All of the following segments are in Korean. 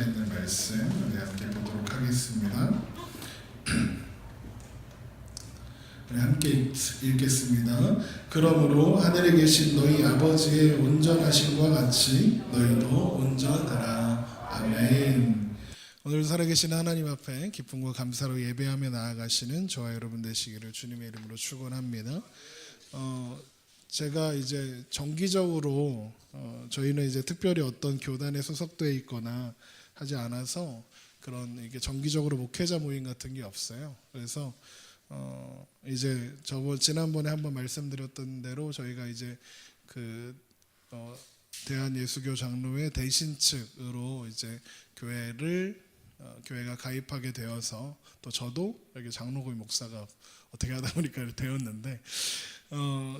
살아있는 말씀 우리 함께 보도록 하겠습니다. 우리 함께 읽겠습니다. 그러므로 하늘에 계신 너희 아버지의 온전하심과 같이 너희도 온전하라. 아멘. 오늘 살아계신 하나님 앞에 기쁨과 감사로 예배하며 나아가시는 저와 여러분 되시기를 주님의 이름으로 축원합니다. 제가 이제 정기적으로 저희는 이제 특별히 어떤 교단에 소속되어 있거나 하지 않아서 그런 이게 정기적으로 목회자 모임 같은 게 없어요. 그래서 이제 지난번에 한번 말씀드렸던 대로 저희가 이제 대한예수교 장로회 대신 측으로 이제 교회가 가입하게 되어서 또 저도 여기 장로교회 목사가 어떻게 하다 보니까 되었는데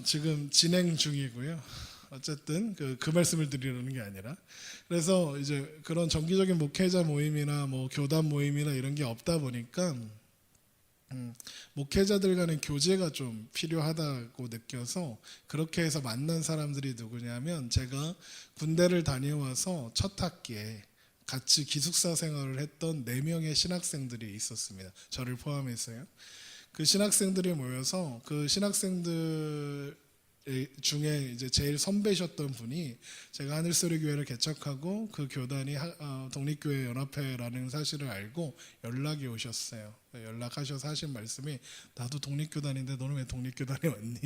지금 진행 중이고요. 어쨌든 그 말씀을 드리려는 게 아니라 그래서 이제 그런 정기적인 목회자 모임이나 뭐 교단 모임이나 이런 게 없다 보니까 목회자들 간의 교제가 좀 필요하다고 느껴서 그렇게 해서 만난 사람들이 누구냐면 제가 군대를 다녀와서 첫 학기에 같이 기숙사 생활을 했던 4명의 신학생들이 있었습니다. 저를 포함해서요. 그 신학생들이 모여서 그 신학생들 중에 이제 제일 선배셨던 분이 제가 하늘소리교회를 개척하고 그 교단이 독립교회 연합회라는 사실을 알고 연락이 오셨어요. 연락하셔서 하신 말씀이 나도 독립교단인데 너는 왜 독립교단에 왔니?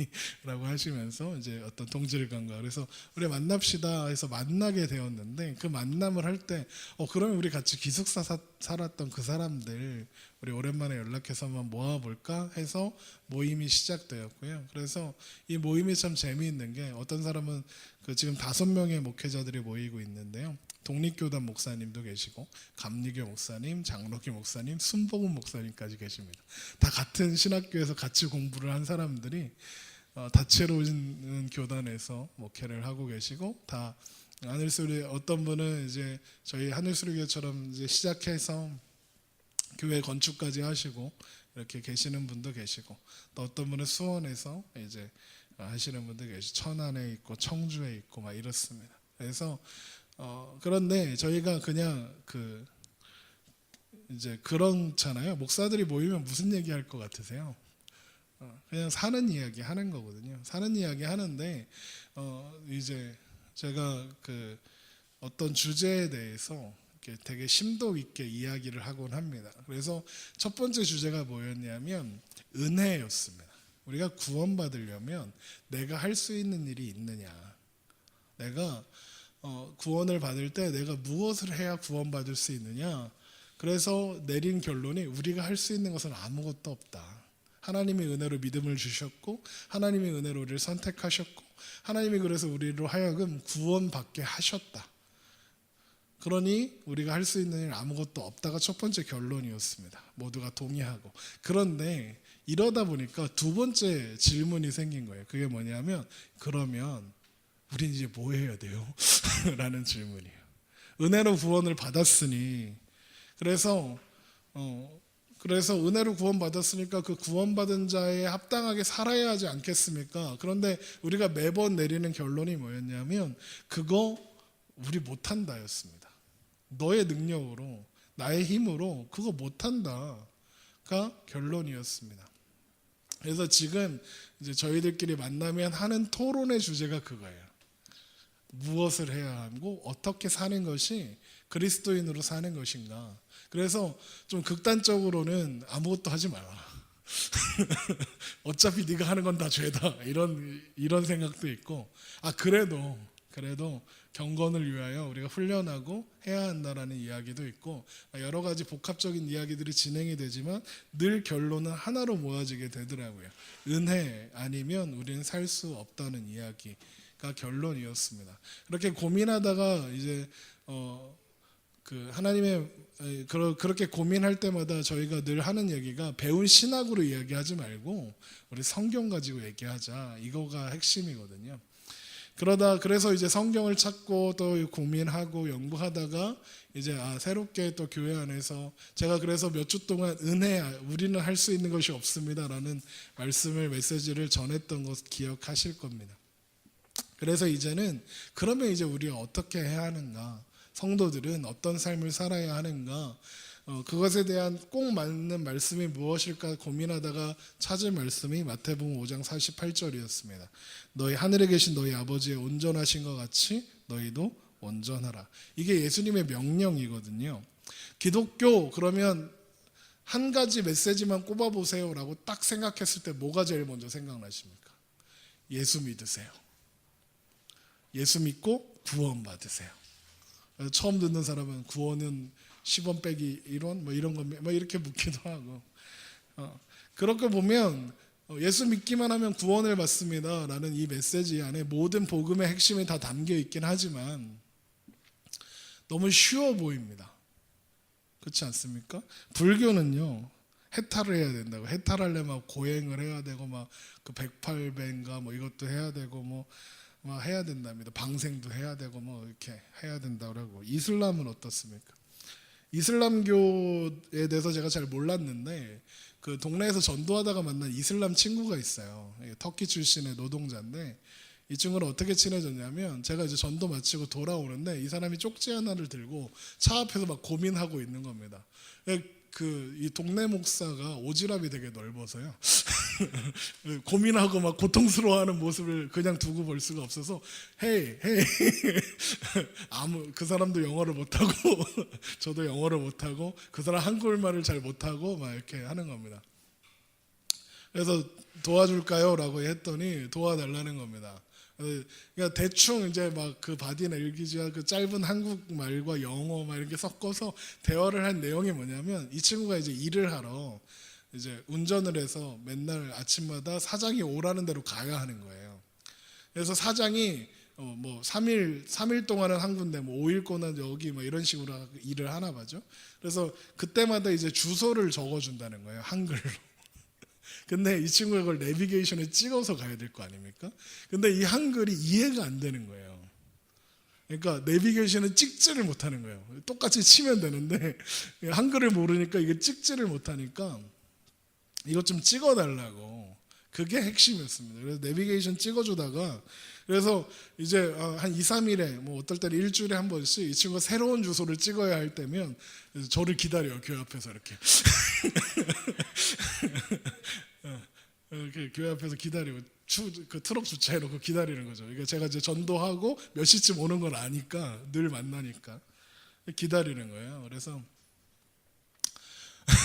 라고 하시면서 이제 어떤 동질감과 그래서 우리 만납시다 해서 만나게 되었는데 그 만남을 할 때 그러면 우리 같이 기숙사 살았던 그 사람들 우리 오랜만에 연락해서 한번 모아볼까 해서 모임이 시작되었고요. 그래서 이 모임이 참 재미있는 게 어떤 사람은 지금 5명의 목회자들이 모이고 있는데요. 독립교단 목사님도 계시고 감리교 목사님, 장로교 목사님, 순복음 목사님까지 계십니다. 다 같은 신학교에서 같이 공부를 한 사람들이 다채로운 교단에서 목회를 하고 계시고 다 하늘소리 어떤 분은 이제 저희 하늘소리교처럼 이제 시작해서 교회 건축까지 하시고 이렇게 계시는 분도 계시고 또 어떤 분은 수원에서 이제 하시는 분도 계시고 천안에 있고 청주에 있고 막 이렇습니다. 그래서 그런데 저희가 그냥 이제 그렇잖아요. 목사들이 모이면 무슨 얘기할 것 같으세요? 그냥 사는 이야기 하는 거거든요. 사는 이야기 하는데 이제 제가 어떤 주제에 대해서 되게 심도 있게 이야기를 하곤 합니다. 그래서 첫 번째 주제가 뭐였냐면 은혜였습니다. 우리가 구원받으려면 내가 할 수 있는 일이 있느냐. 내가 구원을 받을 때 내가 무엇을 해야 구원받을 수 있느냐. 그래서 내린 결론이 우리가 할 수 있는 것은 아무것도 없다. 하나님의 은혜로 믿음을 주셨고 하나님의 은혜로 우리를 선택하셨고 하나님이 그래서 우리로 하여금 구원받게 하셨다. 그러니 우리가 할 수 있는 일 아무것도 없다가 첫 번째 결론이었습니다. 모두가 동의하고. 그런데 이러다 보니까 두 번째 질문이 생긴 거예요. 그게 뭐냐면 그러면 우린 이제 뭐 해야 돼요? 라는 질문이에요. 은혜로 구원을 받았으니 그래서 은혜로 구원받았으니까 그 구원받은 자에 합당하게 살아야 하지 않겠습니까? 그런데 우리가 매번 내리는 결론이 뭐였냐면 그거 우리 못한다였습니다. 너의 능력으로 나의 힘으로 그거 못한다가 결론이었습니다. 그래서 지금 이제 저희들끼리 만나면 하는 토론의 주제가 그거예요. 무엇을 해야 하고 어떻게 사는 것이 그리스도인으로 사는 것인가. 그래서 좀 극단적으로는 아무것도 하지 마라. 어차피 네가 하는 건 다 죄다. 이런 생각도 있고 그래도 경건을 위하여 우리가 훈련하고 해야 한다라는 이야기도 있고 여러 가지 복합적인 이야기들이 진행이 되지만 늘 결론은 하나로 모아지게 되더라고요. 은혜 아니면 우리는 살 수 없다는 이야기가 결론이었습니다. 그렇게 고민하다가 이제 그렇게 고민할 때마다 저희가 늘 하는 얘기가 배운 신학으로 이야기하지 말고 우리 성경 가지고 얘기하자. 이거가 핵심이거든요. 그래서 이제 성경을 찾고 또 고민하고 연구하다가 이제 새롭게 또 교회 안에서 제가 그래서 몇 주 동안 우리는 할 수 있는 것이 없습니다라는 메시지를 전했던 것 기억하실 겁니다. 그래서 이제는 그러면 이제 우리가 어떻게 해야 하는가 성도들은 어떤 삶을 살아야 하는가, 그것에 대한 꼭 맞는 말씀이 무엇일까 고민하다가 찾은 말씀이 마태복음 5장 48절이었습니다. 너희 하늘에 계신 너희 아버지의 온전하신 것 같이 너희도 온전하라. 이게 예수님의 명령이거든요. 기독교 그러면 한 가지 메시지만 꼽아보세요라고 딱 생각했을 때 뭐가 제일 먼저 생각나십니까? 예수 믿으세요. 예수 믿고 구원 받으세요. 처음 듣는 사람은 구원은 10원 빼기 1원 뭐 이런 거 뭐 이렇게 묻기도 하고, 그렇게 보면 예수 믿기만 하면 구원을 받습니다 라는 이 메시지 안에 모든 복음의 핵심이 다 담겨 있긴 하지만 너무 쉬워 보입니다. 그렇지 않습니까? 불교는요, 해탈을 해야 된다고. 해탈하려면 고행을 해야 되고 막 그 108배인가 뭐 이것도 해야 되고 뭐 해야 된답니다. 방생도 해야 되고 뭐 이렇게 해야 된다고. 이슬람은 어떻습니까? 이슬람교에 대해서 제가 잘 몰랐는데 그 동네에서 전도하다가 만난 이슬람 친구가 있어요. 터키 출신의 노동자인데 이 친구는 어떻게 친해졌냐면 제가 이제 전도 마치고 돌아오는데 이 사람이 쪽지 하나를 들고 차 앞에서 막 고민하고 있는 겁니다. 이 동네 목사가 오지랖이 되게 넓어서요. 고민하고 막 고통스러워하는 모습을 그냥 두고 볼 수가 없어서 헤이 그 사람도 영어를 못하고 저도 영어를 못하고 그 사람 한국말을 잘 못하고 막 이렇게 하는 겁니다. 그래서 도와줄까요? 라고 했더니 도와달라는 겁니다. 그러니까 대충 이제 막 그 바디나 일기지와 그 짧은 한국말과 영어 막 이렇게 섞어서 대화를 한 내용이 뭐냐면 이 친구가 이제 일을 하러 이제 운전을 해서 맨날 아침마다 사장이 오라는 대로 가야 하는 거예요. 그래서 사장이 뭐 3일 동안은 한 군데, 뭐 5일 동안 여기 뭐 이런 식으로 일을 하나 봐죠. 그래서 그때마다 이제 주소를 적어준다는 거예요, 한글로. 근데 이 친구가 그걸 내비게이션에 찍어서 가야 될 거 아닙니까? 근데 이 한글이 이해가 안 되는 거예요. 그러니까 내비게이션은 찍지를 못하는 거예요. 똑같이 치면 되는데 한글을 모르니까 이게 찍지를 못하니까 이것 좀 찍어달라고. 그게 핵심이었습니다. 그래서 내비게이션 찍어주다가 그래서 이제 한 2, 3일에 뭐 어떨 때는 일주일에 한 번씩 이 친구가 새로운 주소를 찍어야 할 때면 저를 기다려요, 교회 앞에서 이렇게. 이렇게 교회 앞에서 기다리고 그 트럭 주차해놓고 기다리는 거죠. 그러니까 제가 이제 전도하고 몇 시쯤 오는 걸 아니까 늘 만나니까 기다리는 거예요. 그래서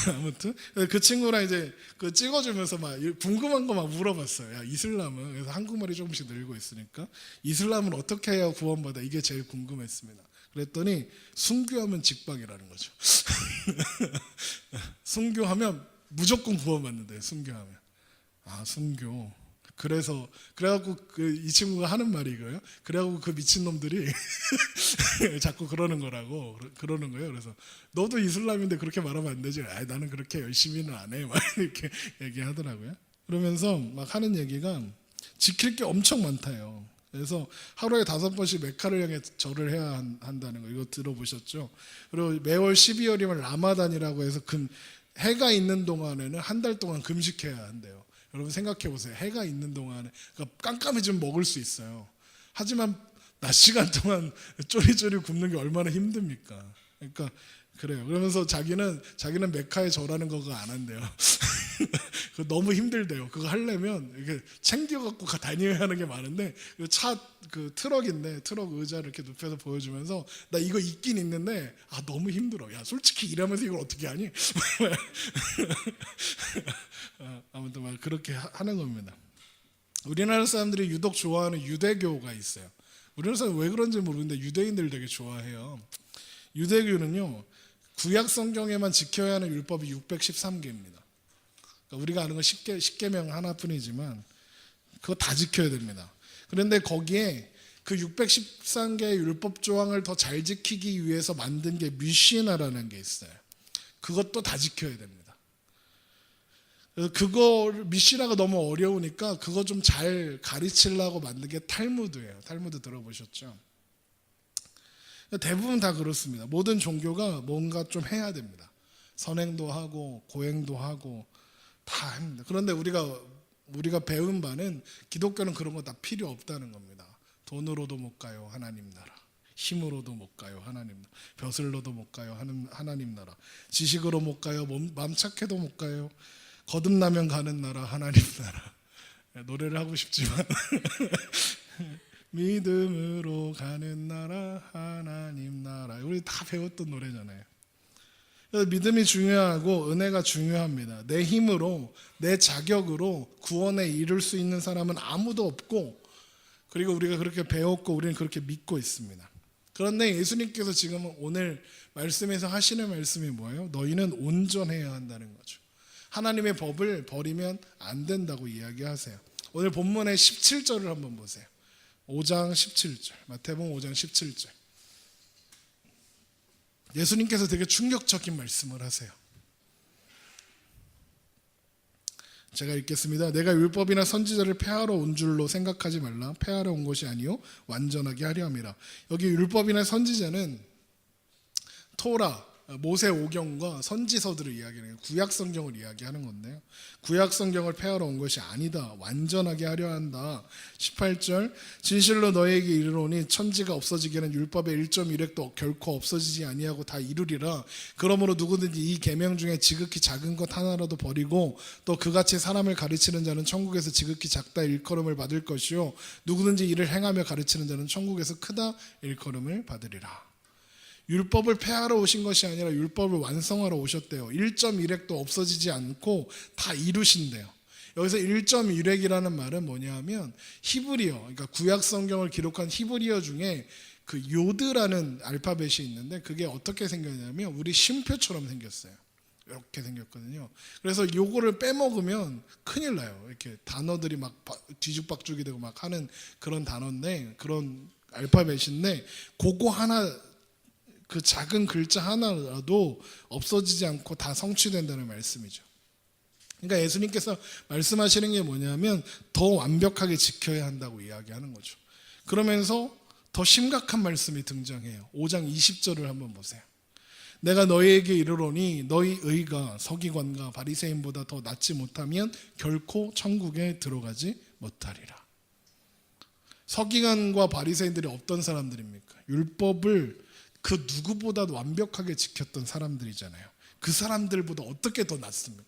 아무튼 그 친구랑 이제 그 찍어주면서 막 궁금한 거 막 물어봤어요. 야, 이슬람은, 그래서 한국말이 조금씩 늘고 있으니까 이슬람은 어떻게 해야 구원받아? 이게 제일 궁금했습니다. 그랬더니 순교하면 직방이라는 거죠. 순교하면 무조건 구원받는데요. 순교하면. 순교. 그래갖고 이 친구가 하는 말이 이거예요. 그래갖고 그 미친놈들이 자꾸 그러는 거라고, 그러는 거예요. 그래서 너도 이슬람인데 그렇게 말하면 안 되지. 나는 그렇게 열심히는 안 해. 막 이렇게 얘기하더라고요. 그러면서 막 하는 얘기가 지킬 게 엄청 많다요. 그래서 하루에 5번씩 메카를 향해 절을 해야 한다는 거, 이거 들어보셨죠? 그리고 매월 12월이면 라마단이라고 해서 해가 있는 동안에는 한 달 동안 금식해야 한대요. 여러분 생각해 보세요. 해가 있는 동안에 그러니까 깜깜해지면 먹을 수 있어요. 하지만 낮 시간 동안 쪼리쪼리 굽는 게 얼마나 힘듭니까? 그러니까 그래요. 그러면서 자기는 메카에 절하는 거 그거 안 한대요. 그거 너무 힘들대요. 그거 하려면 이렇게 챙겨갖고 다녀야 하는 게 많은데 그 트럭인데 트럭 의자를 이렇게 눕혀서 보여주면서 나 이거 있긴 있는데 너무 힘들어. 야, 솔직히 일하면서 이걸 어떻게 하니? 아무튼 막 그렇게 하는 겁니다. 우리나라 사람들이 유독 좋아하는 유대교가 있어요. 우리나라 사람 왜 그런지 모르겠는데 유대인들 되게 좋아해요. 유대교는요, 구약 성경에만 지켜야 하는 율법이 613개입니다. 그러니까 우리가 아는 건 10계명 하나뿐이지만 그거 다 지켜야 됩니다. 그런데 거기에 그 613개의 율법 조항을 더 잘 지키기 위해서 만든 게 미시나라는 게 있어요. 그것도 다 지켜야 됩니다. 미시나가 너무 어려우니까 그거 좀 잘 가르치려고 만든 게 탈무드예요. 탈무드 들어보셨죠? 대부분 다 그렇습니다. 모든 종교가 뭔가 좀 해야 됩니다. 선행도 하고 고행도 하고 다 합니다. 그런데 우리가 배운 바는 기독교는 그런 거 다 필요 없다는 겁니다. 돈으로도 못 가요, 하나님 나라. 힘으로도 못 가요. 하나님 나라. 벼슬로도 못 가요. 하나님 나라. 지식으로 못 가요. 맘 착해도 못 가요. 거듭나면 가는 나라 하나님 나라. 노래를 하고 싶지만 믿음으로 가는 나라 하나님 나라. 우리 다 배웠던 노래잖아요. 그래서 믿음이 중요하고 은혜가 중요합니다. 내 힘으로 내 자격으로 구원에 이룰 수 있는 사람은 아무도 없고, 그리고 우리가 그렇게 배웠고 우리는 그렇게 믿고 있습니다. 그런데 예수님께서 지금 오늘 말씀에서 하시는 말씀이 뭐예요? 너희는 온전해야 한다는 거죠. 하나님의 법을 버리면 안 된다고 이야기하세요. 오늘 본문의 17절을 한번 보세요. 5장 17절. 마태복음 5장 17절. 예수님께서 되게 충격적인 말씀을 하세요. 제가 읽겠습니다. 내가 율법이나 선지자를 폐하러 온 줄로 생각하지 말라. 폐하러 온 것이 아니요 완전하게 하려 함이라. 여기 율법이나 선지자는 토라, 모세 오경과 선지서들을 이야기하는, 구약 성경을 이야기하는 건데요. 구약 성경을 폐하러 온 것이 아니다. 완전하게 하려 한다. 18절. 진실로 너에게 이르노니 천지가 없어지기는 율법의 1.1획도 결코 없어지지 아니하고 다 이루리라. 그러므로 누구든지 이 계명 중에 지극히 작은 것 하나라도 버리고 또 그같이 사람을 가르치는 자는 천국에서 지극히 작다 일컬음을 받을 것이요 누구든지 이를 행하며 가르치는 자는 천국에서 크다 일컬음을 받으리라. 율법을 폐하러 오신 것이 아니라 율법을 완성하러 오셨대요. 1.1획도 없어지지 않고 다 이루신대요. 여기서 1.1획이라는 말은 뭐냐면 히브리어, 그러니까 구약 성경을 기록한 히브리어 중에 그 요드라는 알파벳이 있는데 그게 어떻게 생겼냐면 우리 쉼표처럼 생겼어요. 이렇게 생겼거든요. 그래서 요거를 빼먹으면 큰일 나요. 이렇게 단어들이 막 뒤죽박죽이 되고 막 하는 그런 단어인데, 그런 알파벳인데, 그거 하나, 그 작은 글자 하나라도 없어지지 않고 다 성취된다는 말씀이죠. 그러니까 예수님께서 말씀하시는 게 뭐냐면 더 완벽하게 지켜야 한다고 이야기하는 거죠. 그러면서 더 심각한 말씀이 등장해요. 5장 20절을 한번 보세요. 내가 너희에게 이르노니 너희 의가 서기관과 바리새인보다 더 낫지 못하면 결코 천국에 들어가지 못하리라. 서기관과 바리새인들이 어떤 사람들입니까? 율법을 그 누구보다도 완벽하게 지켰던 사람들이잖아요. 그 사람들보다 어떻게 더 낫습니까?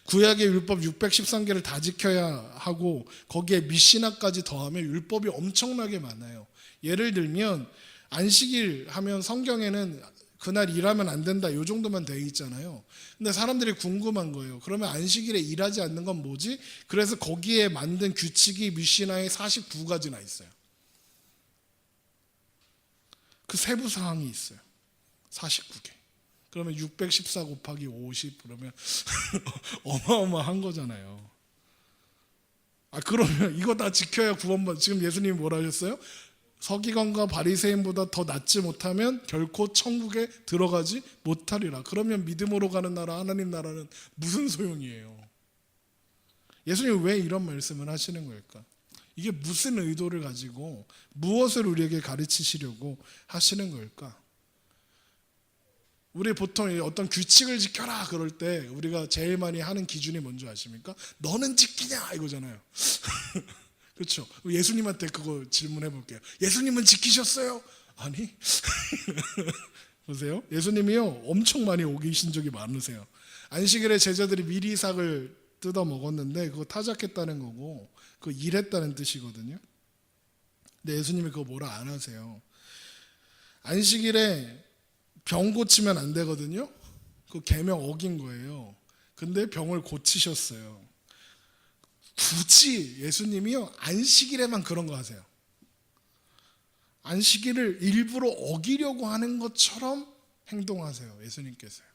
구약의 율법 613개를 다 지켜야 하고 거기에 미시나까지 더하면 율법이 엄청나게 많아요. 예를 들면 안식일 하면 성경에는 그날 일하면 안 된다 이 정도만 돼 있잖아요. 근데 사람들이 궁금한 거예요. 그러면 안식일에 일하지 않는 건 뭐지? 그래서 거기에 만든 규칙이 미시나에 49가지나 있어요. 그 세부 사항이 있어요. 49개. 그러면 614 곱하기 50 그러면 어마어마한 거잖아요. 그러면 이거 다 지켜야 구원받. 지금 예수님이 뭐라 하셨어요? 서기관과 바리새인보다 더 낫지 못하면 결코 천국에 들어가지 못하리라. 그러면 믿음으로 가는 나라 하나님 나라는 무슨 소용이에요? 예수님이 왜 이런 말씀을 하시는 걸까? 이게 무슨 의도를 가지고 무엇을 우리에게 가르치시려고 하시는 걸까? 우리 보통 어떤 규칙을 지켜라 그럴 때 우리가 제일 많이 하는 기준이 뭔지 아십니까? 너는 지키냐 이거잖아요. 그렇죠? 예수님한테 그거 질문해 볼게요. 예수님은 지키셨어요? 아니. 보세요. 예수님이요 엄청 많이 오기신 적이 많으세요. 안식일에 제자들이 미리삭을 뜯어 먹었는데 그거 타작했다는 거고 그거 일했다는 뜻이거든요. 근데 예수님이 그거 뭐라 안 하세요. 안식일에 병 고치면 안 되거든요. 그 계명 어긴 거예요. 근데 병을 고치셨어요. 굳이 예수님이요 안식일에만 그런 거 하세요. 안식일을 일부러 어기려고 하는 것처럼 행동하세요. 예수님께서요.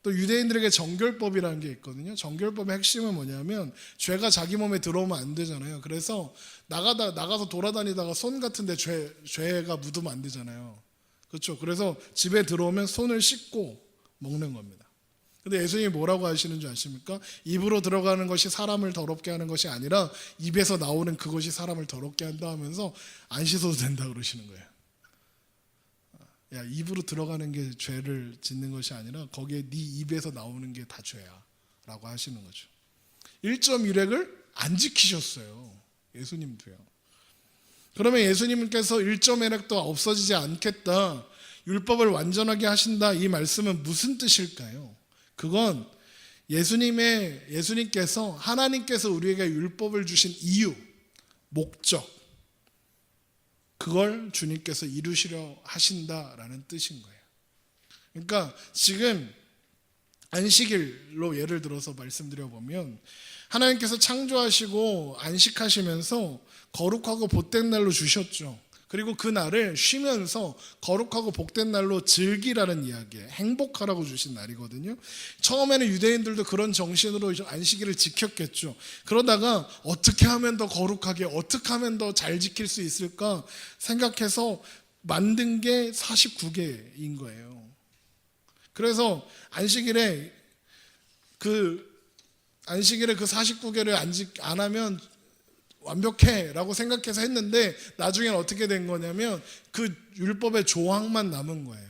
또 유대인들에게 정결법이라는 게 있거든요. 정결법의 핵심은 뭐냐면 죄가 자기 몸에 들어오면 안 되잖아요. 그래서 나가서 돌아다니다가 손 같은데 죄가 묻으면 안 되잖아요. 그렇죠. 그래서 집에 들어오면 손을 씻고 먹는 겁니다. 근데 예수님이 뭐라고 하시는 줄 아십니까? 입으로 들어가는 것이 사람을 더럽게 하는 것이 아니라 입에서 나오는 그것이 사람을 더럽게 한다 하면서 안 씻어도 된다 그러시는 거예요. 야, 입으로 들어가는 게 죄를 짓는 것이 아니라 거기에 네 입에서 나오는 게 다 죄야 라고 하시는 거죠. 1.1획을 안 지키셨어요. 예수님도요. 그러면 예수님께서 일점매력도 없어지지 않겠다, 율법을 완전하게 하신다, 이 말씀은 무슨 뜻일까요? 그건 예수님께서, 하나님께서 우리에게 율법을 주신 이유, 목적, 그걸 주님께서 이루시려 하신다라는 뜻인 거예요. 그러니까 지금 안식일로 예를 들어서 말씀드려보면, 하나님께서 창조하시고 안식하시면서 거룩하고 복된 날로 주셨죠. 그리고 그 날을 쉬면서 거룩하고 복된 날로 즐기라는 이야기예요. 행복하라고 주신 날이거든요. 처음에는 유대인들도 그런 정신으로 안식일을 지켰겠죠. 그러다가 어떻게 하면 더 거룩하게, 어떻게 하면 더 잘 지킬 수 있을까 생각해서 만든 게 49개인 거예요. 그래서 안식일에 그 49개를 안 하면 완벽해 라고 생각해서 했는데, 나중엔 어떻게 된 거냐면 그 율법의 조항만 남은 거예요.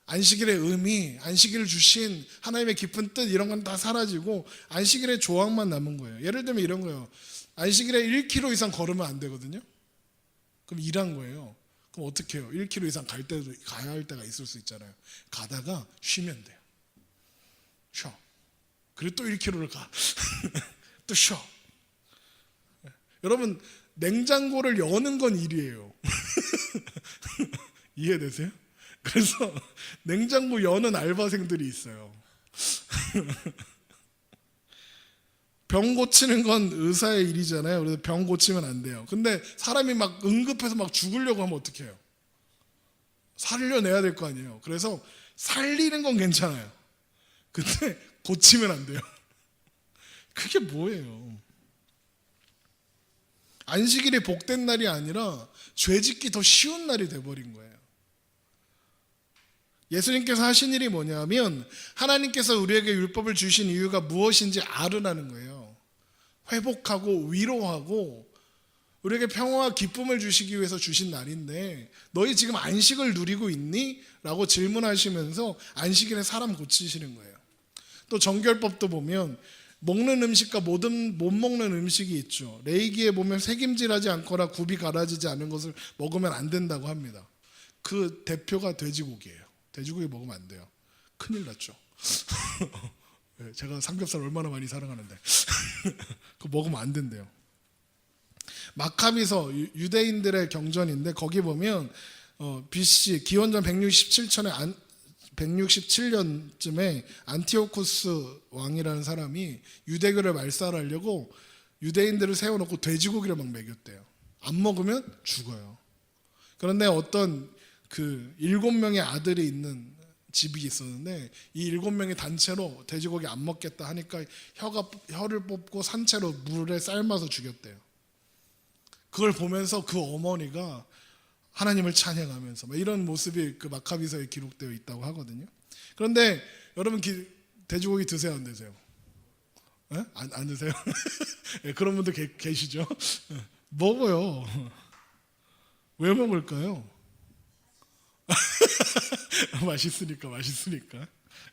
안식일의 의미, 안식일을 주신 하나님의 깊은 뜻, 이런 건 다 사라지고 안식일의 조항만 남은 거예요. 예를 들면 이런 거예요. 안식일에 1km 이상 걸으면 안 되거든요. 그럼 일한 거예요. 그럼 어떻게 해요? 1km 이상 가야 할 때가 있을 수 있잖아요. 가다가 쉬면 돼요. 쉬어. 그리고 또 1km를 가. 또 쉬어. 여러분, 냉장고를 여는 건 일이에요. 이해되세요? 그래서 냉장고 여는 알바생들이 있어요. 병 고치는 건 의사의 일이잖아요. 그래서 병 고치면 안 돼요. 근데 사람이 막 응급해서 막 죽으려고 하면 어떻게 해요? 살려내야 될 거 아니에요. 그래서 살리는 건 괜찮아요. 근데 고치면 안 돼요. 그게 뭐예요? 안식일이 복된 날이 아니라 죄짓기 더 쉬운 날이 돼버린 거예요. 예수님께서 하신 일이 뭐냐면, 하나님께서 우리에게 율법을 주신 이유가 무엇인지 알으라는 거예요. 회복하고 위로하고 우리에게 평화와 기쁨을 주시기 위해서 주신 날인데, 너희 지금 안식을 누리고 있니? 라고 질문하시면서 안식일에 사람 고치시는 거예요. 또 정결법도 보면 먹는 음식과 못 먹는 음식이 있죠. 레위기에 보면 새김질하지 않거나 굽이 갈아지지 않은 것을 먹으면 안 된다고 합니다. 그 대표가 돼지고기예요. 돼지고기 먹으면 안 돼요. 큰일 났죠. 제가 삼겹살 얼마나 많이 사랑하는데 그거 먹으면 안 된대요. 마카비서, 유대인들의 경전인데 거기 보면 BC 기원전 167년쯤에 안티오쿠스 왕이라는 사람이 유대교를 말살하려고 유대인들을 세워놓고 돼지고기를 막 먹였대요. 안 먹으면 죽어요. 그런데 어떤 그 7명의 아들이 있는 집이 있었는데, 이 7명이 단체로 돼지고기 안 먹겠다 하니까 혀를 뽑고 산채로 물에 삶아서 죽였대요. 그걸 보면서 그 어머니가 하나님을 찬양하면서 이런 모습이 그 마카비서에 기록되어 있다고 하거든요. 그런데 여러분, 돼지고기 드세요, 안 드세요? 네? 안 드세요? 네, 그런 분들 계시죠? 먹어요. 왜 먹을까요? 맛있으니까.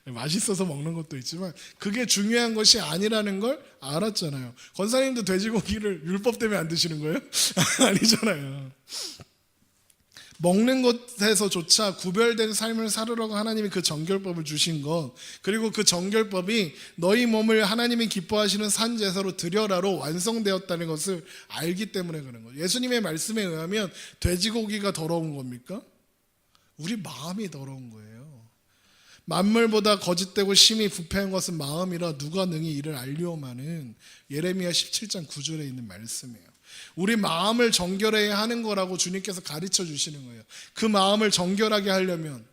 맛있어서 먹는 것도 있지만 그게 중요한 것이 아니라는 걸 알았잖아요. 권사님도 돼지고기를 율법 때문에 안 드시는 거예요? 아니잖아요. 먹는 것에서조차 구별된 삶을 살으라고 하나님이 그 정결법을 주신 것, 그리고 그 정결법이 너희 몸을 하나님이 기뻐하시는 산 제사로 드려라로 완성되었다는 것을 알기 때문에 그런 거예요. 예수님의 말씀에 의하면 돼지고기가 더러운 겁니까? 우리 마음이 더러운 거예요. 만물보다 거짓되고 심히 부패한 것은 마음이라 누가 능히 이를 알리오마는 예레미야 17장 9절에 있는 말씀이에요. 우리 마음을 정결해야 하는 거라고 주님께서 가르쳐 주시는 거예요. 그 마음을 정결하게 하려면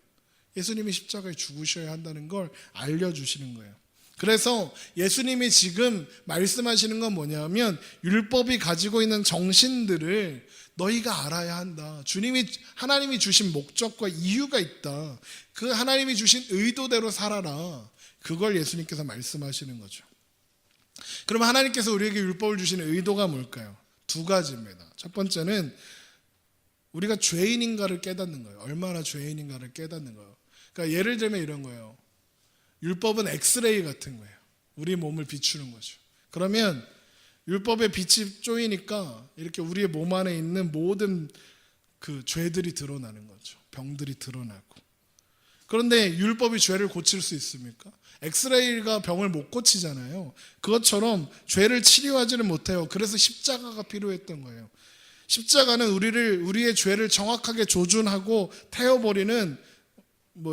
예수님이 십자가에 죽으셔야 한다는 걸 알려주시는 거예요. 그래서 예수님이 지금 말씀하시는 건 뭐냐면, 율법이 가지고 있는 정신들을 너희가 알아야 한다. 하나님이 주신 목적과 이유가 있다. 그 하나님이 주신 의도대로 살아라. 그걸 예수님께서 말씀하시는 거죠. 그럼 하나님께서 우리에게 율법을 주신 의도가 뭘까요? 두 가지입니다. 첫 번째는 우리가 죄인인가를 깨닫는 거예요. 얼마나 죄인인가를 깨닫는 거예요. 그러니까 예를 들면 이런 거예요. 율법은 엑스레이 같은 거예요. 우리 몸을 비추는 거죠. 그러면 율법의 빛이 쪼이니까 이렇게 우리의 몸 안에 있는 모든 그 죄들이 드러나는 거죠. 병들이 드러나고. 그런데 율법이 죄를 고칠 수 있습니까? 엑스레이가 병을 못 고치잖아요. 그것처럼 죄를 치료하지는 못해요. 그래서 십자가가 필요했던 거예요. 십자가는 우리의 죄를 정확하게 조준하고 태워버리는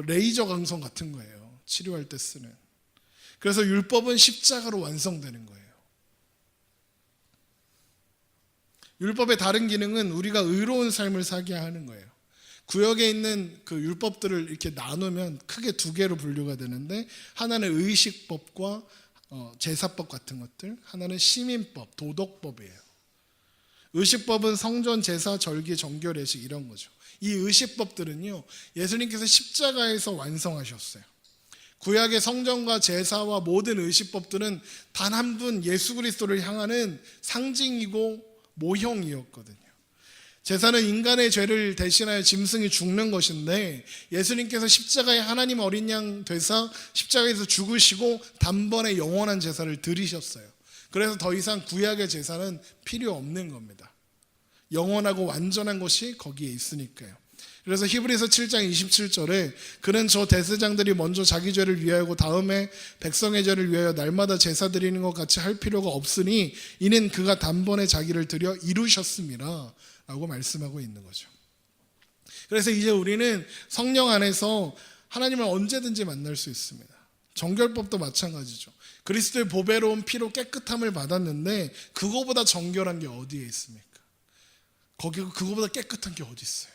레이저 강성 같은 거예요. 치료할 때 쓰는. 그래서 율법은 십자가로 완성되는 거예요. 율법의 다른 기능은 우리가 의로운 삶을 살게 하는 거예요. 구역에 있는 그 율법들을 이렇게 나누면 크게 두 개로 분류가 되는데, 하나는 의식법과 제사법 같은 것들, 하나는 시민법, 도덕법이에요. 의식법은 성전, 제사, 절기, 정결, 예식 이런 거죠. 이 의식법들은요, 예수님께서 십자가에서 완성하셨어요. 구약의 성전과 제사와 모든 의식법들은 단 한 분 예수 그리스도를 향하는 상징이고 모형이었거든요. 제사는 인간의 죄를 대신하여 짐승이 죽는 것인데, 예수님께서 십자가에 하나님 어린 양 되사 십자가에서 죽으시고 단번에 영원한 제사를 드리셨어요. 그래서 더 이상 구약의 제사는 필요 없는 겁니다. 영원하고 완전한 것이 거기에 있으니까요. 그래서 히브리서 7장 27절에 그는 저 대제사장들이 먼저 자기 죄를 위하여고 다음에 백성의 죄를 위하여 날마다 제사 드리는 것 같이 할 필요가 없으니 이는 그가 단번에 자기를 드려 이루셨음이라 라고 말씀하고 있는 거죠. 그래서 이제 우리는 성령 안에서 하나님을 언제든지 만날 수 있습니다. 정결법도 마찬가지죠. 그리스도의 보배로운 피로 깨끗함을 받았는데 그거보다 정결한 게 어디에 있습니까? 그거보다 깨끗한 게 어디 있어요?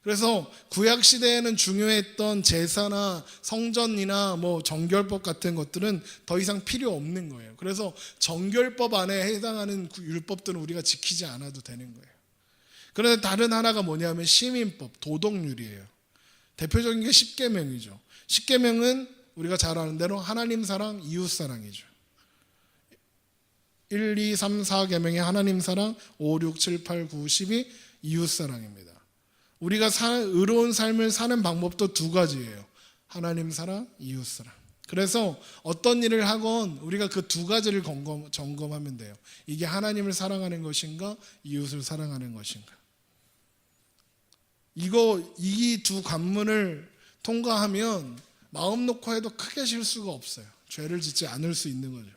그래서 구약 시대에는 중요했던 제사나 성전이나 정결법 같은 것들은 더 이상 필요 없는 거예요. 그래서 정결법 안에 해당하는 율법들은 우리가 지키지 않아도 되는 거예요. 그런데 다른 하나가 뭐냐면 시민법, 도덕률이에요. 대표적인 게 십계명이죠. 십계명은 우리가 잘 아는 대로 하나님 사랑, 이웃 사랑이죠. 1, 2, 3, 4계명이 하나님 사랑, 5, 6, 7, 8, 9, 10이 이웃 사랑입니다. 우리가 의로운 삶을 사는 방법도 두 가지예요. 하나님 사랑, 이웃 사랑. 그래서 어떤 일을 하건 우리가 그 두 가지를 점검하면 돼요. 이게 하나님을 사랑하는 것인가, 이웃을 사랑하는 것인가. 이 두 관문을 통과하면 마음 놓고 해도 크게 실수가 없어요. 죄를 짓지 않을 수 있는 거죠.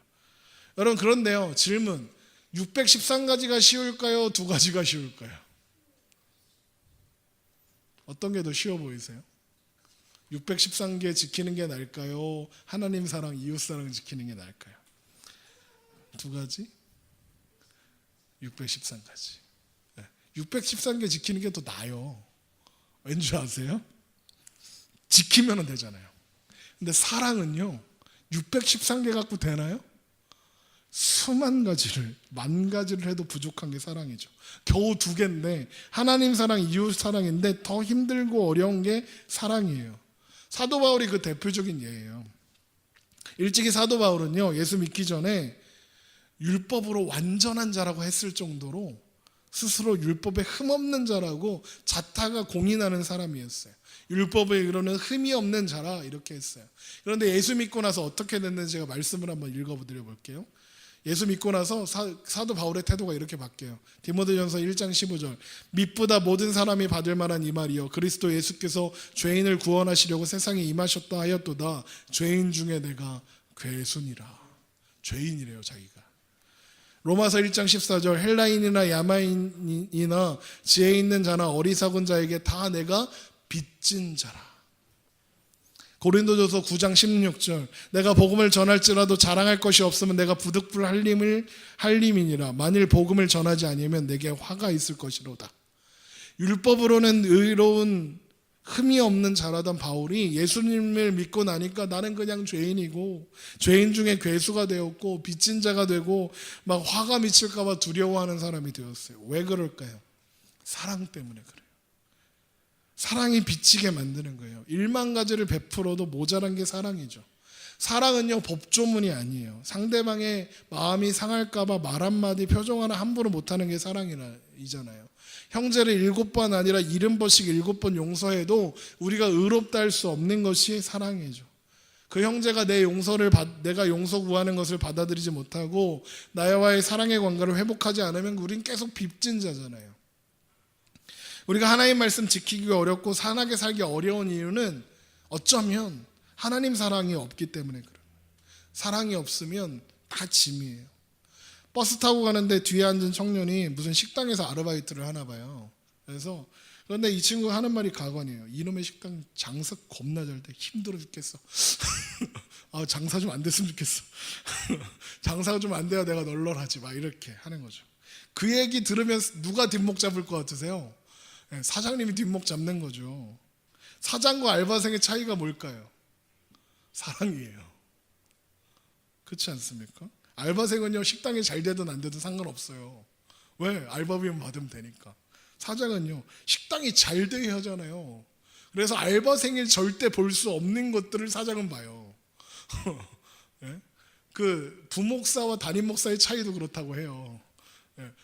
여러분, 그런데요, 질문. 613가지가 쉬울까요? 두 가지가 쉬울까요? 어떤 게 더 쉬워 보이세요? 613개 지키는 게 나을까요? 하나님 사랑, 이웃 사랑 지키는 게 나을까요? 두 가지? 613가지. 613개 지키는 게 더 나아요. 왠지 아세요? 지키면 되잖아요. 근데 사랑은요, 613개 갖고 되나요? 수만 가지를, 만 가지를 해도 부족한 게 사랑이죠. 겨우 두 개인데, 하나님 사랑, 이웃 사랑인데 더 힘들고 어려운 게 사랑이에요. 사도 바울이 그 대표적인 예예요. 일찍이 사도 바울은요, 예수 믿기 전에 율법으로 완전한 자라고 했을 정도로 스스로 율법에 흠없는 자라고 자타가 공인하는 사람이었어요. 율법에 이르는 흠이 없는 자라 이렇게 했어요. 그런데 예수 믿고 나서 어떻게 됐는지 제가 말씀을 한번 읽어드려 볼게요. 예수 믿고 나서 사도 바울의 태도가 이렇게 바뀌어요. 디모데전서 1장 15절. mit보다 모든 사람이 받을 만한 이 말이요, 그리스도 예수께서 죄인을 구원하시려고 세상에 임하셨다 하였도다. 죄인 중에 내가 괴순이라. 죄인이래요, 자기가. 로마서 1장 14절. 헬라인이나 야마인이나 지혜 있는 자나 어리석은 자에게 다 내가 빚진 자라. 고린도전서 9장 16절. 내가 복음을 전할지라도 자랑할 것이 없으면 내가 부득불 할림이니라. 만일 복음을 전하지 아니하면 내게 화가 있을 것이로다. 율법으로는 의로운 흠이 없는 자라던 바울이 예수님을 믿고 나니까 나는 그냥 죄인이고 죄인 중에 괴수가 되었고 빚진 자가 되고 막 화가 미칠까 봐 두려워하는 사람이 되었어요. 왜 그럴까요? 사랑 때문에 그래요. 사랑이 비치게 만드는 거예요. 1만 가지를 베풀어도 모자란 게 사랑이죠. 사랑은요, 법조문이 아니에요. 상대방의 마음이 상할까 봐 말 한마디, 표정 하나 함부로 못하는 게 사랑이잖아요. 형제를 7번 아니라 70번씩 7번 용서해도 우리가 의롭다 할 수 없는 것이 사랑이죠. 그 형제가 내가 용서 구하는 것을 받아들이지 못하고 나와의 사랑의 관계를 회복하지 않으면 우린 계속 빚진 자잖아요. 우리가 하나님 말씀 지키기가 어렵고 선하게 살기 어려운 이유는 어쩌면 하나님 사랑이 없기 때문에 그래요. 사랑이 없으면 다 짐이에요. 버스 타고 가는데 뒤에 앉은 청년이 무슨 식당에서 아르바이트를 하나 봐요. 그런데 이 친구가 하는 말이 가관이에요. 이놈의 식당 장사 겁나 잘 돼. 힘들어 죽겠어. 장사 좀 안 됐으면 좋겠어. 장사가 좀 안 돼야 내가 널널하지. 막 이렇게 하는 거죠. 그 얘기 들으면 누가 뒷목 잡을 것 같으세요? 사장님이 뒷목 잡는 거죠. 사장과 알바생의 차이가 뭘까요? 사랑이에요. 그렇지 않습니까? 알바생은요, 식당이 잘 되든 안 되든 상관없어요. 왜? 알바비만 받으면 되니까. 사장은요, 식당이 잘 돼야 하잖아요. 그래서 알바생이 절대 볼 수 없는 것들을 사장은 봐요. 네? 그 부목사와 담임 목사의 차이도 그렇다고 해요.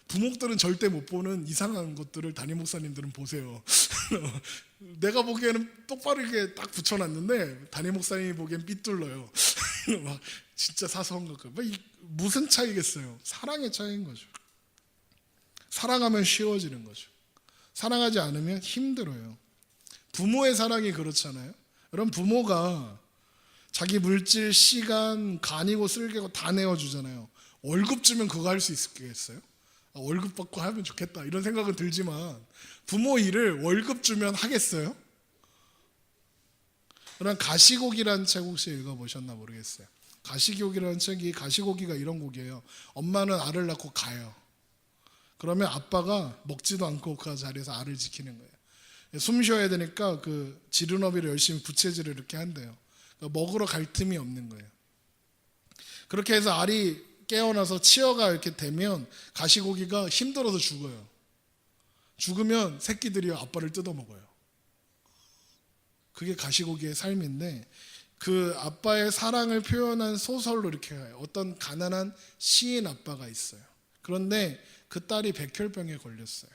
부목들은 절대 못 보는 이상한 것들을 담임 목사님들은 보세요. 내가 보기에는 똑바로 이렇게 딱 붙여놨는데 담임 목사님이 보기엔 삐뚤러요. 막 진짜 사소한 것 같고 무슨 차이겠어요? 사랑의 차이인 거죠. 사랑하면 쉬워지는 거죠. 사랑하지 않으면 힘들어요. 부모의 사랑이 그렇잖아요. 그럼 부모가 자기 물질, 시간, 간이고 쓸개고 다 내어주잖아요. 월급 주면 그거 할 수 있겠어요? 월급 받고 하면 좋겠다 이런 생각은 들지만 부모 일을 월급 주면 하겠어요? 그럼 가시곡이라는 책 혹시 읽어보셨나 모르겠어요. 가시곡이라는 책이 가시고기가 이런 곡이에요. 엄마는 알을 낳고 가요. 그러면 아빠가 먹지도 않고 그 자리에서 알을 지키는 거예요. 숨 쉬어야 되니까 그 지르너비를 열심히 부채질을 이렇게 한대요. 그러니까 먹으러 갈 틈이 없는 거예요. 그렇게 해서 알이 깨어나서 치어가 이렇게 되면 가시고기가 힘들어서 죽어요. 죽으면 새끼들이 아빠를 뜯어먹어요. 그게 가시고기의 삶인데 그 아빠의 사랑을 표현한 소설로 이렇게 가요. 어떤 가난한 시인 아빠가 있어요. 그런데 그 딸이 백혈병에 걸렸어요.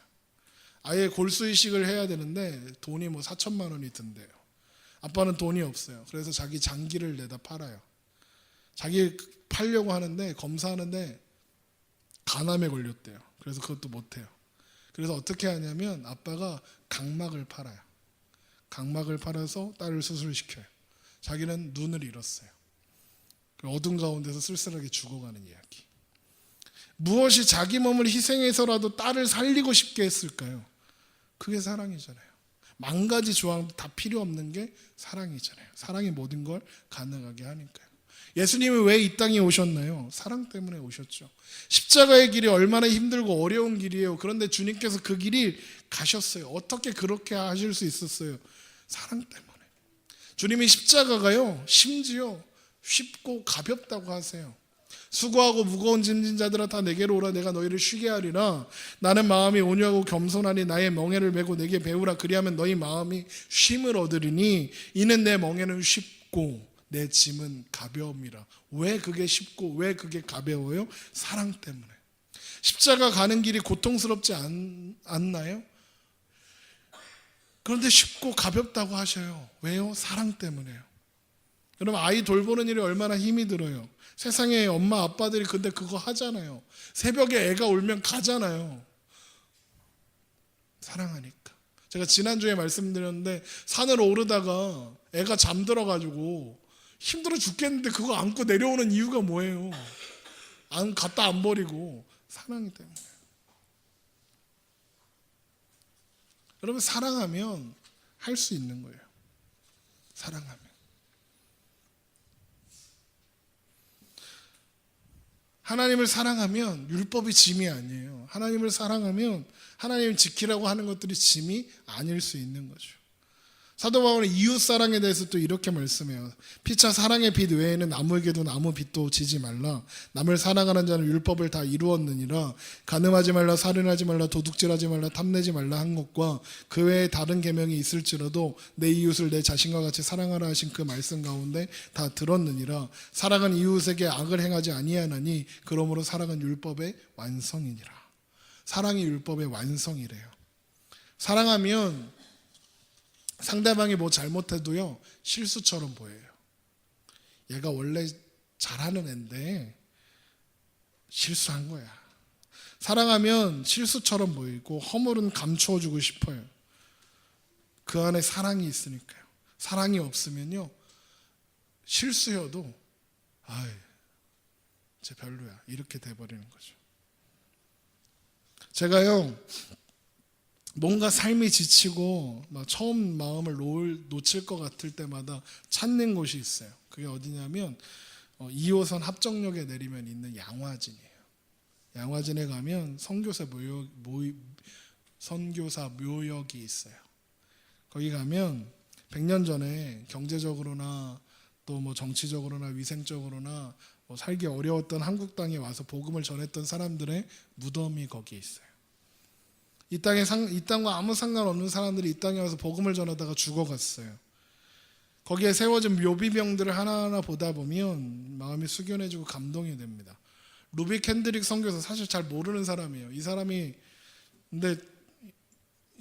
아예 골수이식을 해야 되는데 돈이 4천만 원이 든대요. 아빠는 돈이 없어요. 그래서 자기 장기를 내다 팔아요. 자기 팔려고 하는데 검사하는데 간암에 걸렸대요. 그래서 그것도 못해요. 그래서 어떻게 하냐면 아빠가 각막을 팔아요. 각막을 팔아서 딸을 수술시켜요. 자기는 눈을 잃었어요. 어둠 가운데서 쓸쓸하게 죽어가는 이야기. 무엇이 자기 몸을 희생해서라도 딸을 살리고 싶게 했을까요? 그게 사랑이잖아요. 만 가지 조항도 다 필요 없는 게 사랑이잖아요. 사랑이 모든 걸 가능하게 하니까요. 예수님이 왜 이 땅에 오셨나요? 사랑 때문에 오셨죠. 십자가의 길이 얼마나 힘들고 어려운 길이에요. 그런데 주님께서 그 길이 가셨어요. 어떻게 그렇게 하실 수 있었어요? 사랑 때문에. 주님이 십자가가요, 심지어 쉽고 가볍다고 하세요. 수고하고 무거운 짐진 자들아 다 내게로 오라. 내가 너희를 쉬게 하리라. 나는 마음이 온유하고 겸손하니 나의 멍에를 메고 내게 배우라. 그리하면 너희 마음이 쉼을 얻으리니 이는 내 멍에는 쉽고 내 짐은 가벼움이라. 왜 그게 쉽고 왜 그게 가벼워요? 사랑 때문에. 십자가 가는 길이 고통스럽지 않나요? 그런데 쉽고 가볍다고 하셔요. 왜요? 사랑 때문에요. 여러분, 아이 돌보는 일이 얼마나 힘이 들어요. 세상에 엄마 아빠들이 근데 그거 하잖아요. 새벽에 애가 울면 가잖아요. 사랑하니까. 제가 지난주에 말씀드렸는데 산을 오르다가 애가 잠들어가지고 힘들어 죽겠는데 그거 안고 내려오는 이유가 뭐예요? 갖다 안 버리고 사랑이 때문에. 여러분, 사랑하면 할 수 있는 거예요. 사랑하면. 하나님을 사랑하면 율법이 짐이 아니에요. 하나님을 사랑하면 하나님을 지키라고 하는 것들이 짐이 아닐 수 있는 거죠. 사도 바울은 이웃 사랑에 대해서 또 이렇게 말씀해요. 피차 사랑의 빛 외에는 아무에게도 아무 빛도 지지 말라. 남을 사랑하는 자는 율법을 다 이루었느니라. 간음하지 말라, 살인하지 말라, 도둑질하지 말라, 탐내지 말라 한 것과 그 외에 다른 계명이 있을지라도 내 이웃을 내 자신과 같이 사랑하라 하신 그 말씀 가운데 다 들었느니라. 사랑은 이웃에게 악을 행하지 아니하나니 그러므로 사랑은 율법의 완성이니라. 사랑이 율법의 완성이래요. 사랑하면 상대방이 뭐 잘못해도요 실수처럼 보여요. 얘가 원래 잘하는 앤데 실수한 거야. 사랑하면 실수처럼 보이고 허물은 감추어주고 싶어요. 그 안에 사랑이 있으니까요. 사랑이 없으면요, 실수여도 아이, 쟤 별로야, 이렇게 돼버리는 거죠. 제가요, 뭔가 삶이 지치고 막 처음 마음을 놓칠 것 같을 때마다 찾는 곳이 있어요. 그게 어디냐면 2호선 합정역에 내리면 있는 양화진이에요. 양화진에 가면 선교사 묘역이 있어요. 거기 가면 100년 전에 경제적으로나 또 뭐 정치적으로나 위생적으로나 뭐 살기 어려웠던 한국 땅에 와서 복음을 전했던 사람들의 무덤이 거기에 있어요. 이 땅과 아무 상관없는 사람들이 이 땅에 와서 복음을 전하다가 죽어갔어요. 거기에 세워진 묘비병들을 하나하나 보다 보면 마음이 숙연해지고 감동이 됩니다. 루비 캔드릭 선교사, 사실 잘 모르는 사람이에요. 이 사람이 근데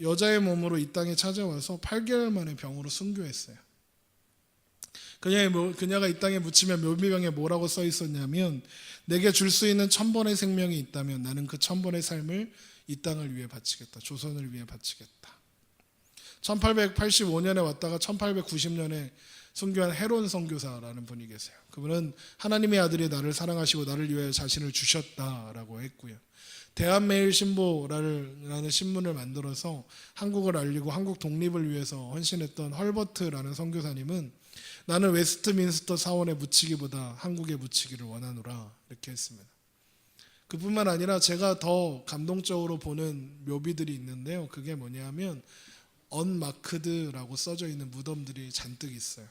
여자의 몸으로 이 땅에 찾아와서 8개월 만에 병으로 순교했어요. 그녀가 이 땅에 묻히면 묘비병에 뭐라고 써 있었냐면, 내게 줄 수 있는 1000번의 생명이 있다면 나는 그 1000번의 삶을 이 땅을 위해 바치겠다. 조선을 위해 바치겠다. 1885년에 왔다가 1890년에 순교한 헤론 선교사라는 분이 계세요. 그분은 하나님의 아들이 나를 사랑하시고 나를 위해 자신을 주셨다라고 했고요. 대한매일신보라는 신문을 만들어서 한국을 알리고 한국 독립을 위해서 헌신했던 헐버트라는 선교사님은 나는 웨스트민스터 사원에 묻히기보다 한국에 묻히기를 원하노라, 이렇게 했습니다. 그뿐만 아니라 제가 더 감동적으로 보는 묘비들이 있는데요. 그게 뭐냐면 언마크드라고 써져 있는 무덤들이 잔뜩 있어요.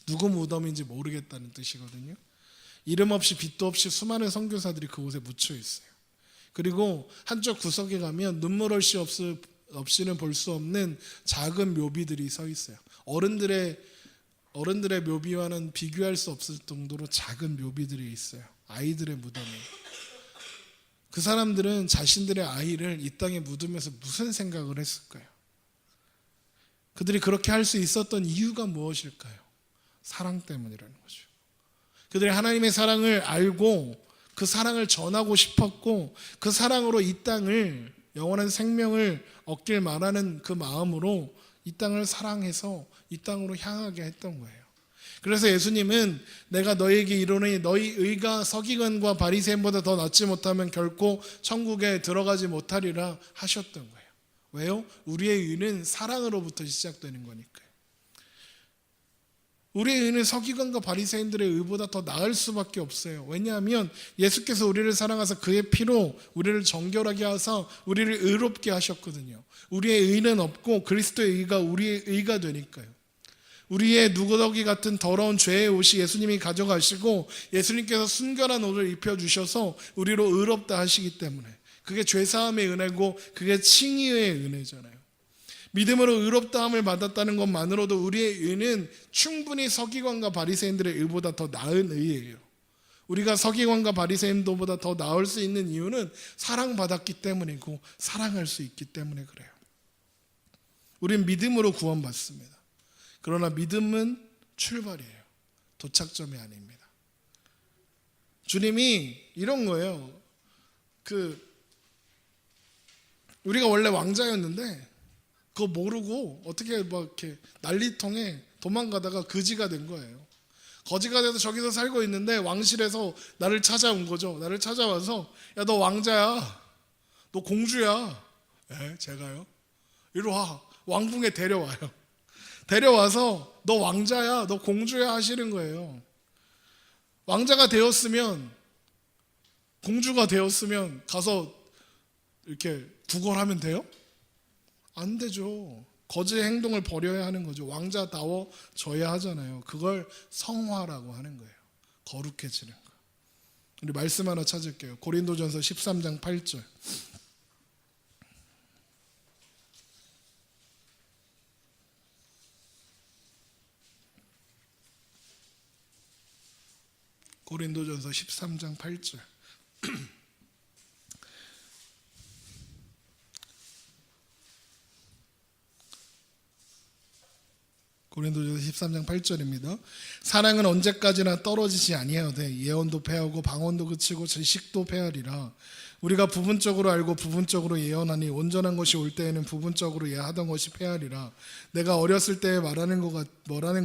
누구 무덤인지 모르겠다는 뜻이거든요. 이름 없이 빛도 없이 수많은 선교사들이 그곳에 묻혀 있어요. 그리고 한쪽 구석에 가면 눈물 없이는 볼 수 없는 작은 묘비들이 서 있어요. 어른들의 묘비와는 비교할 수 없을 정도로 작은 묘비들이 있어요. 아이들의 무덤이. 그 사람들은 자신들의 아이를 이 땅에 묻으면서 무슨 생각을 했을까요? 그들이 그렇게 할 수 있었던 이유가 무엇일까요? 사랑 때문이라는 거죠. 그들이 하나님의 사랑을 알고 그 사랑을 전하고 싶었고, 그 사랑으로 이 땅을, 영원한 생명을 얻길 바라는 그 마음으로 이 땅을 사랑해서 이 땅으로 향하게 했던 거예요. 그래서 예수님은 내가 너희에게 이르노니 너희 의가 서기관과 바리새인보다 더 낫지 못하면 결코 천국에 들어가지 못하리라 하셨던 거예요. 왜요? 우리의 의는 사랑으로부터 시작되는 거니까요. 우리의 의는 서기관과 바리새인들의 의보다 더 나을 수밖에 없어요. 왜냐하면 예수께서 우리를 사랑하사 그의 피로 우리를 정결하게 하사 우리를 의롭게 하셨거든요. 우리의 의는 없고 그리스도의 의가 우리의 의가 되니까요. 우리의 누구더기 같은 더러운 죄의 옷이 예수님이 가져가시고 예수님께서 순결한 옷을 입혀주셔서 우리로 의롭다 하시기 때문에, 그게 죄사함의 은혜고 그게 칭의의 은혜잖아요. 믿음으로 의롭다함을 받았다는 것만으로도 우리의 의는 충분히 서기관과 바리새인들의 의보다 더 나은 의예요. 우리가 서기관과 바리새인들보다 더 나을 수 있는 이유는 사랑받았기 때문이고 사랑할 수 있기 때문에 그래요. 우린 믿음으로 구원받습니다. 그러나 믿음은 출발이에요. 도착점이 아닙니다. 주님이 이런 거예요. 우리가 원래 왕자였는데 그거 모르고 어떻게 막 이렇게 난리통에 도망가다가 거지가 된 거예요. 거지가 돼서 저기서 살고 있는데 왕실에서 나를 찾아온 거죠. 나를 찾아와서 야, 너 왕자야. 너 공주야. 네, 제가요. 이리 와. 왕궁에 데려와요. 데려와서 너 왕자야, 너 공주야 하시는 거예요. 왕자가 되었으면, 공주가 되었으면 가서 이렇게 구걸하면 돼요? 안 되죠. 거지의 행동을 버려야 하는 거죠. 왕자다워져야 하잖아요. 그걸 성화라고 하는 거예요. 거룩해지는 거. 우리 말씀 하나 찾을게요. 고린도전서 13장 8절. 고린도전서 13장 8절. 고린도전서 13장 8절입니다. 사랑은 언제까지나 떨어지지 아니하되 예언도 패하고 방언도 그치고 지식도 패하리라. 우리가 부분적으로 알고 부분적으로 예언하니 온전한 것이 올 때에는 부분적으로 예하던 것이 패하리라. 내가 어렸을 때에 말하는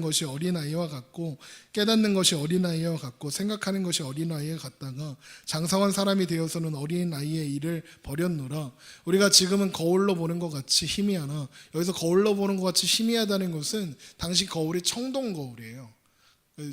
것이 어린아이와 같고 깨닫는 것이 어린아이와 같고 생각하는 것이 어린아이와 같다가 장성한 사람이 되어서는 어린아이의 일을 버렸노라. 우리가 지금은 거울로 보는 것 같이 희미하나, 여기서 거울로 보는 것 같이 희미하다는 것은 당시 거울이 청동 거울이에요.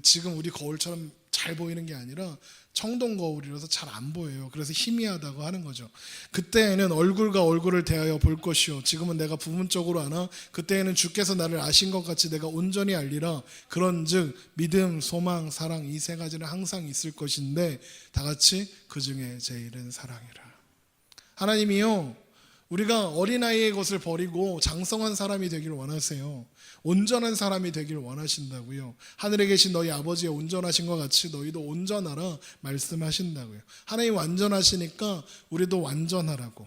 지금 우리 거울처럼 잘 보이는 게 아니라 청동 거울이라서 잘 안 보여요. 그래서 희미하다고 하는 거죠. 그때에는 얼굴과 얼굴을 대하여 볼 것이요 지금은 내가 부분적으로 아나 그때에는 주께서 나를 아신 것 같이 내가 온전히 알리라. 그런즉 믿음, 소망, 사랑 이 세 가지는 항상 있을 것인데 다 같이 그 중에 제일은 사랑이라. 하나님이요, 우리가 어린아이의 것을 버리고 장성한 사람이 되기를 원하세요. 온전한 사람이 되기를 원하신다고요. 하늘에 계신 너희 아버지의 온전하신 것 같이 너희도 온전하라 말씀하신다고요. 하나님 완전하시니까 우리도 완전하라고.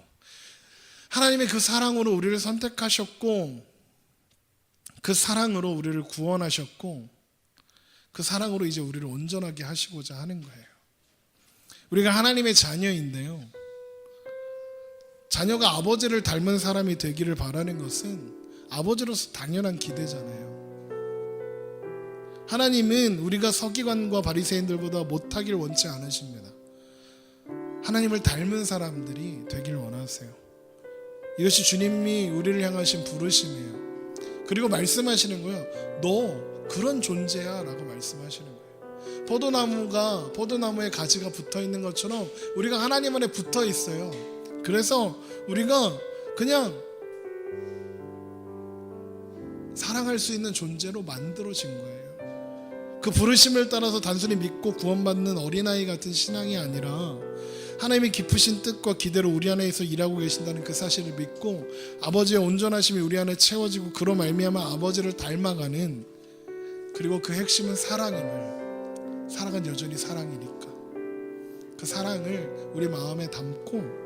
하나님의 그 사랑으로 우리를 선택하셨고, 그 사랑으로 우리를 구원하셨고, 그 사랑으로 이제 우리를 온전하게 하시고자 하는 거예요. 우리가 하나님의 자녀인데요, 자녀가 아버지를 닮은 사람이 되기를 바라는 것은 아버지로서 당연한 기대잖아요. 하나님은 우리가 서기관과 바리새인들보다 못하길 원치 않으십니다. 하나님을 닮은 사람들이 되길 원하세요. 이것이 주님이 우리를 향하신 부르심이에요. 그리고 말씀하시는 거예요. 너 그런 존재야 라고 말씀하시는 거예요. 포도나무에 가지가 붙어 있는 것처럼 우리가 하나님 안에 붙어 있어요. 그래서 우리가 그냥 사랑할 수 있는 존재로 만들어진 거예요. 그 부르심을 따라서 단순히 믿고 구원받는 어린아이 같은 신앙이 아니라 하나님의 깊으신 뜻과 기대로 우리 안에서 일하고 계신다는 그 사실을 믿고 아버지의 온전하심이 우리 안에 채워지고 그로 말미암아 아버지를 닮아가는, 그리고 그 핵심은 사랑임을, 사랑은 여전히 사랑이니까 그 사랑을 우리 마음에 담고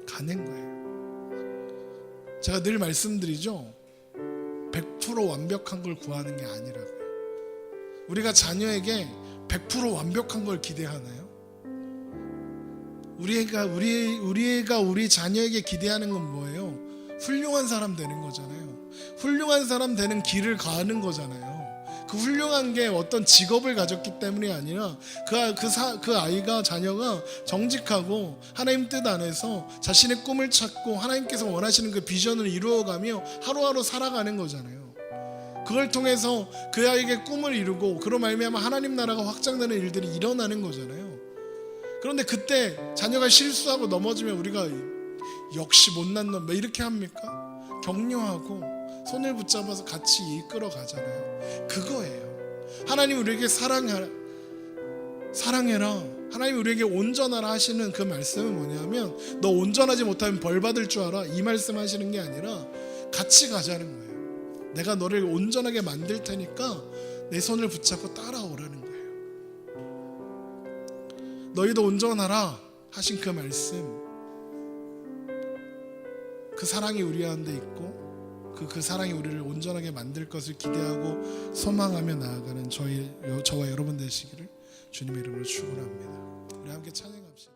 가는 거예요. 제가 늘 말씀드리죠, 100% 완벽한 걸 구하는 게 아니라고요. 우리가 자녀에게 100% 완벽한 걸 기대하나요? 우리가 우리 자녀에게 기대하는 건 뭐예요? 훌륭한 사람 되는 거잖아요. 훌륭한 사람 되는 길을 가는 거잖아요. 그 훌륭한 게 어떤 직업을 가졌기 때문이 아니라 그 아이가, 자녀가 정직하고 하나님 뜻 안에서 자신의 꿈을 찾고 하나님께서 원하시는 그 비전을 이루어가며 하루하루 살아가는 거잖아요. 그걸 통해서 그 아이에게 꿈을 이루고 그로 말미암아 하나님 나라가 확장되는 일들이 일어나는 거잖아요. 그런데 그때 자녀가 실수하고 넘어지면 우리가 역시 못난 놈 이렇게 합니까? 격려하고 손을 붙잡아서 같이 이끌어 가잖아요. 그거예요. 하나님 우리에게 사랑해라, 하나님 우리에게 온전하라 하시는 그 말씀은 뭐냐면, 너 온전하지 못하면 벌 받을 줄 알아, 이 말씀 하시는 게 아니라 같이 가자는 거예요. 내가 너를 온전하게 만들 테니까 내 손을 붙잡고 따라오라는 거예요. 너희도 온전하라 하신 그 말씀, 그 사랑이 우리 안에 있고 그 사랑이 우리를 온전하게 만들 것을 기대하고 소망하며 나아가는 저와 여러분 되시기를 주님의 이름으로 축원합니다. 우리 함께 찬양합시다.